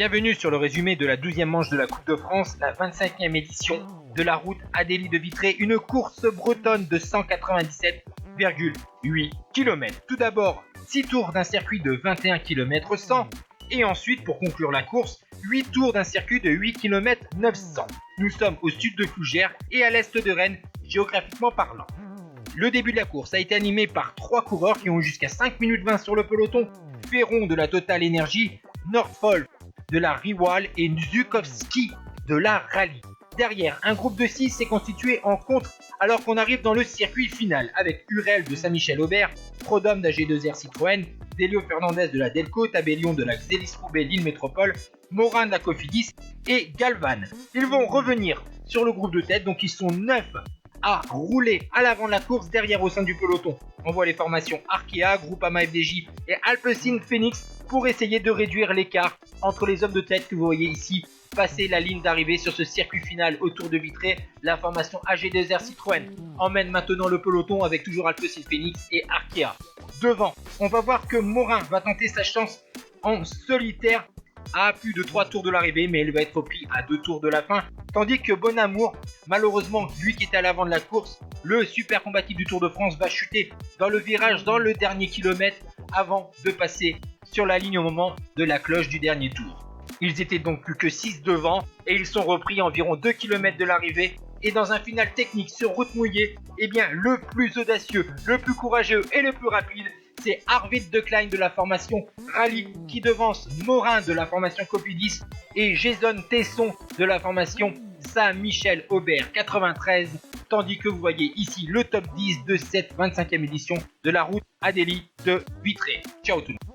Bienvenue sur le résumé de la 12e manche de la Coupe de France, la 25e édition de la route Adélie de Vitré, une course bretonne de 197,8 km. Tout d'abord, 6 tours d'un circuit de 21 km 100 et ensuite, pour conclure la course, 8 tours d'un circuit de 8 km 900. Nous sommes au sud de Fougères et à l'est de Rennes, géographiquement parlant. Le début de la course a été animé par 3 coureurs qui ont jusqu'à 5 minutes 20 sur le peloton: Ferron de la Total Energy, Nordfolk de la Riwal et Zukowski de la Rallye. Derrière, un groupe de 6 s'est constitué en contre alors qu'on arrive dans le circuit final avec Hurel de Saint-Michel-Aubert, Prodhomme d'AG2R Citroën, Delio Fernandez de la Delco, Tabellion de la Xelis-Roubaix Lille Métropole, Morin de la Cofidis et Galvan. Ils vont revenir sur le groupe de tête, donc ils sont 9 à rouler à l'avant de la course. Derrière, au sein du peloton, on voit les formations Arkea, Groupama FDJ et Alpecin Phoenix pour essayer de réduire l'écart entre les hommes de tête que vous voyez ici passer la ligne d'arrivée sur ce circuit final autour de Vitré. La formation AG2R Citroën emmène maintenant le peloton avec toujours Alpecin Phoenix et Arkea. Devant, on va voir que Morin va tenter sa chance en solitaire à plus de 3 tours de l'arrivée, mais il va être pris à 2 tours de la fin, tandis que Bonamour, malheureusement lui qui était à l'avant de la course, le super combatif du Tour de France, va chuter dans le virage dans le dernier kilomètre avant de passer sur la ligne au moment de la cloche du dernier tour. Ils étaient donc plus que 6 devant et ils sont repris à environ 2 km de l'arrivée. Et dans un final technique sur route mouillée, eh bien le plus audacieux, le plus courageux et le plus rapide, c'est Arvid De Klein de la formation Rallye qui devance Morin de la formation Cofidis et Jason Tesson de la formation Saint-Michel-Aubert 93, tandis que vous voyez ici le top 10 de cette 25e édition de la route Adélie de Vitré. Ciao tout le monde.